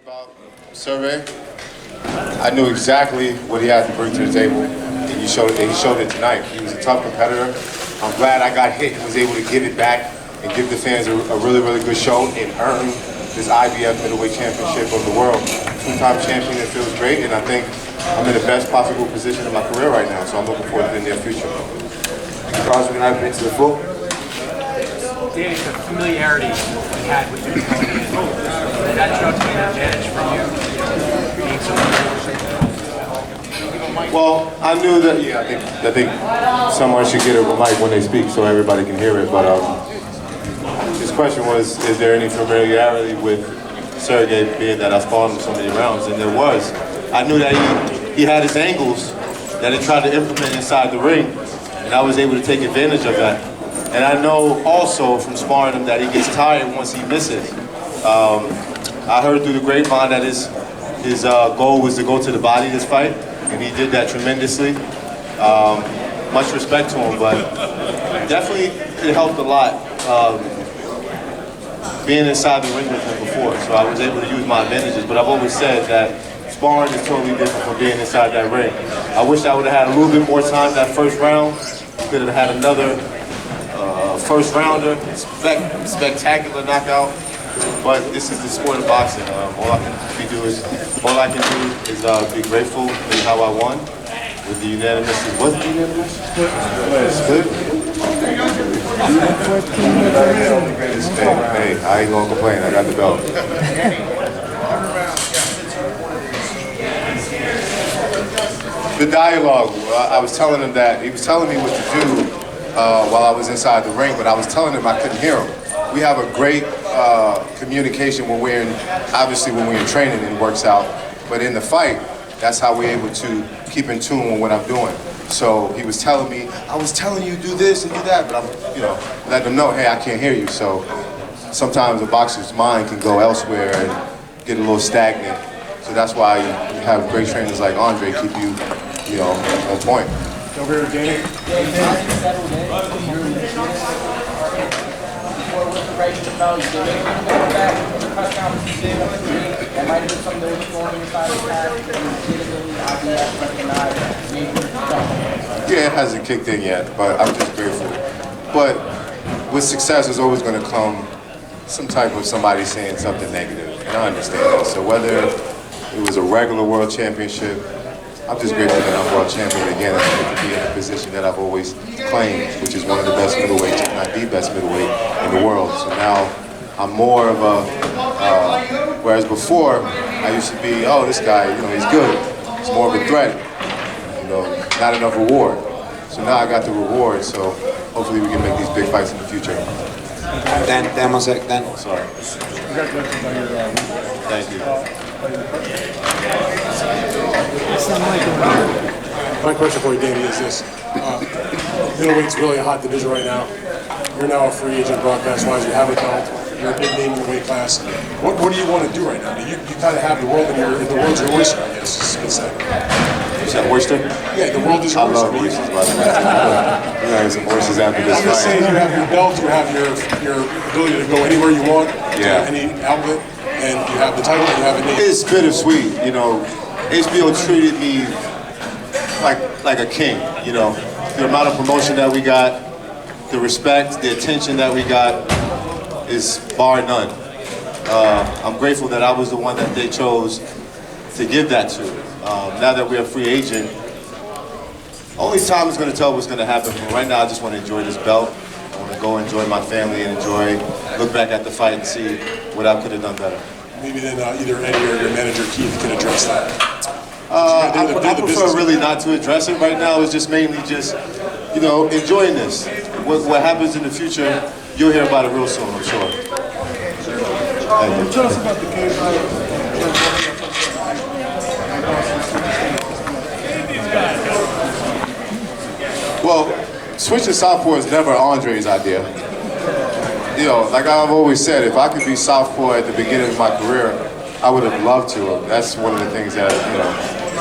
About Sergiy, I knew exactly what he had to bring to the table, and he showed it tonight. He was a tough competitor. I'm glad I got hit and was able to give it back and give the fans a really, really good show and earn this IBF middleweight championship of the world. Two-time champion, it feels great, and I think I'm in the best possible position in my career right now, so I'm looking forward to the near future. Carlos, we're going to open it to the floor. Danny, the familiarity we had with you, that showed an advantage for you, being so Well, I knew that, I think someone should get a mic when they speak so everybody can hear it, but his question was, is there any familiarity with Sergiy, being that I fought him so many rounds, and there was. I knew that he had his angles that he tried to implement inside the ring, and I was able to take advantage of that. And I know also from sparring him that he gets tired once he misses. I heard through the grapevine that his goal was to go to the body this fight, and he did that tremendously. Much respect to him, but definitely it helped a lot being inside the ring with him before, so I was able to use my advantages. But I've always said that sparring is totally different from being inside that ring. I wish I would have had a little bit more time that first round. Could have had another first rounder, spectacular knockout. But this is the sport of boxing. All I can do is be grateful in how I won with the unanimous. Was it unanimous? Split. Hey, I ain't gonna complain. I got the belt. The dialogue. I was telling him that he was telling me what to do while I was inside the ring, but I was telling him I couldn't hear him. We have a great communication when we're in, obviously when we're in training and it works out, but in the fight, that's how we're able to keep in tune with what I'm doing. So he was telling me, I was telling you do this and do that, but I'm, letting them know, hey, I can't hear you. So sometimes a boxer's mind can go elsewhere and get a little stagnant. So that's why you have great trainers like Andre keep you, on point. Over here, Danny. Yeah, it hasn't kicked in yet, but I'm just grateful. But with success is always going to come some type of somebody saying something negative, and I understand that. So whether it was a regular world championship, I'm just grateful that I'm world champion again. I get to be in a position that I've always claimed, which is one of the best middleweights, if not the best middleweight in the world. So now I'm more of a, whereas before I used to be, oh, this guy, he's good. It's more of a threat, not enough reward. So now I got the reward, so hopefully we can make these big fights in the future. Dan, one sec, Dan. Oh, sorry. Congratulations on your Thank you. My question for you, Danny, is this. Middleweight's really a hot division right now. You're now a free agent broadcast-wise. You have a belt. You're a big name in the weight class. What do you want to do right now? You kind of have the world in the world's your oyster, I guess. You said oyster? Yeah, the world is your oyster. I love oysters, by the way. We're gonna have some oysters after this I'm just saying, fight. you have your belt, you have your ability to go anywhere you want, Yeah. any outlet, and you have the title, and you have a name. It's bittersweet, HBO treated me like a king, The amount of promotion that we got, the respect, the attention that we got is bar none. I'm grateful that I was the one that they chose to give that to. Now that we're a free agent, only time is going to tell what's going to happen. But right now, I just want to enjoy this belt. I want to go enjoy my family and look back at the fight and see what I could have done better. Maybe then either Eddie or your manager Keith can address that. I prefer really not to address it right now. It's just mainly enjoying this. What happens in the future, you'll hear about it real soon, I'm sure. Thank you. Tell us about the game. Well, switching southpaw is never Andre's idea. Like I've always said, if I could be southpaw at the beginning of my career, I would have loved to. That's one of the things that,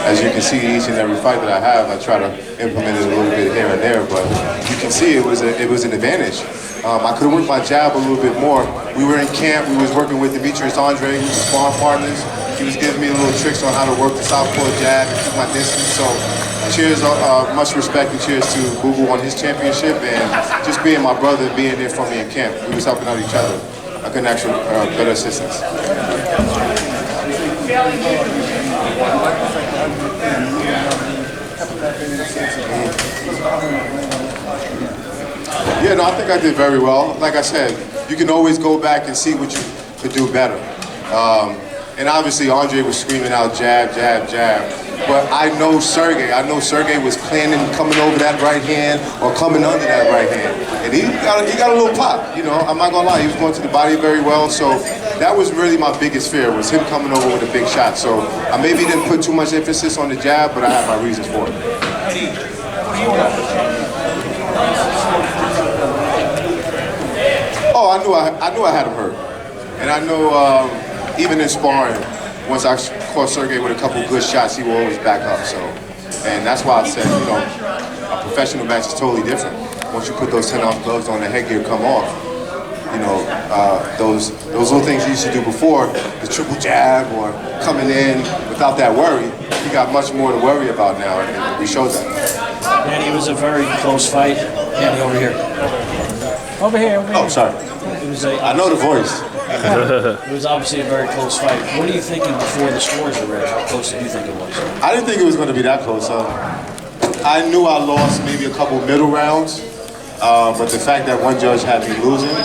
as you can see, each and every fight that I have, I try to implement it a little bit here and there, but you can see it was an advantage. I could have worked my jab a little bit more. We were in camp, we was working with Demetrius Andre, we were sparring partners. He was giving me little tricks on how to work the southpaw jab and keep my distance. So cheers, much respect and cheers to Boo on his championship, and just being my brother, being there for me in camp. We was helping out each other. I couldn't ask for better assistance. Yeah, no, I think I did very well. Like I said, you can always go back and see what you could do better. And obviously Andre was screaming out jab, jab, jab. But I know Sergey was planning coming over that right hand or coming under that right hand. And he got a little pop, you know, I'm not gonna lie, he was going to the body very well. So that was really my biggest fear, was him coming over with a big shot. So I maybe didn't put too much emphasis on the jab, but I have my reasons for it. Oh, I knew I had him hurt. And I know even in sparring, once I caught Sergey with a couple of good shots, he will always back up. So, and that's why I said, you know, a professional match is totally different. Once you put those 10-ounce gloves on, the headgear come off. You know, those little things you used to do before, the triple jab or coming in without that worry, you got much more to worry about now, and we showed that. Danny, it was a very close fight. Danny, over here. Over here. Oh, sorry. It was I know the voice. It was obviously a very close fight. What are you thinking before the scores were read? How close did you think it was? I didn't think it was going to be that close. I knew I lost maybe a couple middle rounds, but the fact that one judge had me losing,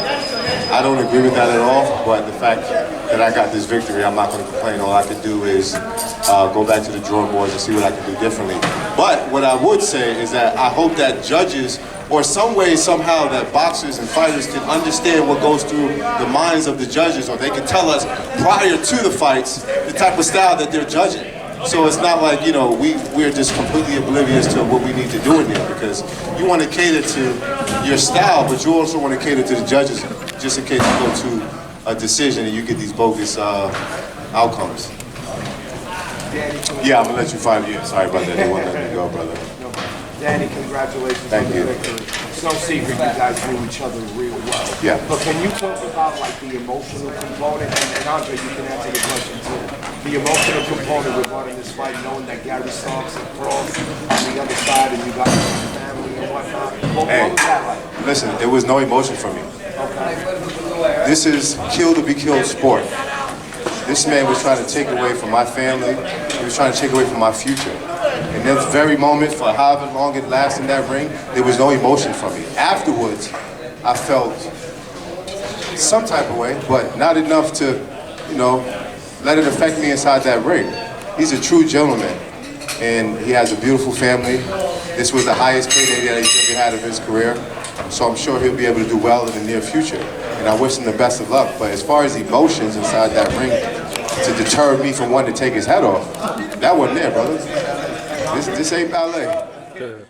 I don't agree with that at all. But the fact that I got this victory, I'm not going to complain. All I can do is go back to the drawing boards and see what I can do differently. But what I would say is that I hope that judges, or some way, somehow, that boxers and fighters can understand what goes through the minds of the judges, or they can tell us prior to the fights the type of style that they're judging. So it's not like, you know, we're just completely oblivious to what we need to do in there, because you want to cater to your style, but you also want to cater to the judges, just in case you go to a decision and you get these bogus outcomes. Yeah, I'm gonna let you fight again. Sorry about that. They won't let me go, brother. Danny, congratulations Thank on you. the victory. It's no secret you guys knew each other real well. Yeah. But can you talk about like the emotional component, and Andre, you can answer the question too. The emotional component regarding this fight, knowing that Gary Starks and Cross on the other side, and you got your family and whatnot. What was that like? Listen, there was no emotion for me. Okay. This is kill to be killed sport. This man was trying to take away from my family. He was trying to take away from my future. In that very moment, for however long it lasted in that ring, there was no emotion from me. Afterwards, I felt some type of way, but not enough to, you know, let it affect me inside that ring. He's a true gentleman, and he has a beautiful family. This was the highest payday that he's ever had of his career, so I'm sure he'll be able to do well in the near future. And I wish him the best of luck. But as far as emotions inside that ring to deter me from wanting to take his head off, that wasn't there, brother. This ain't ballet.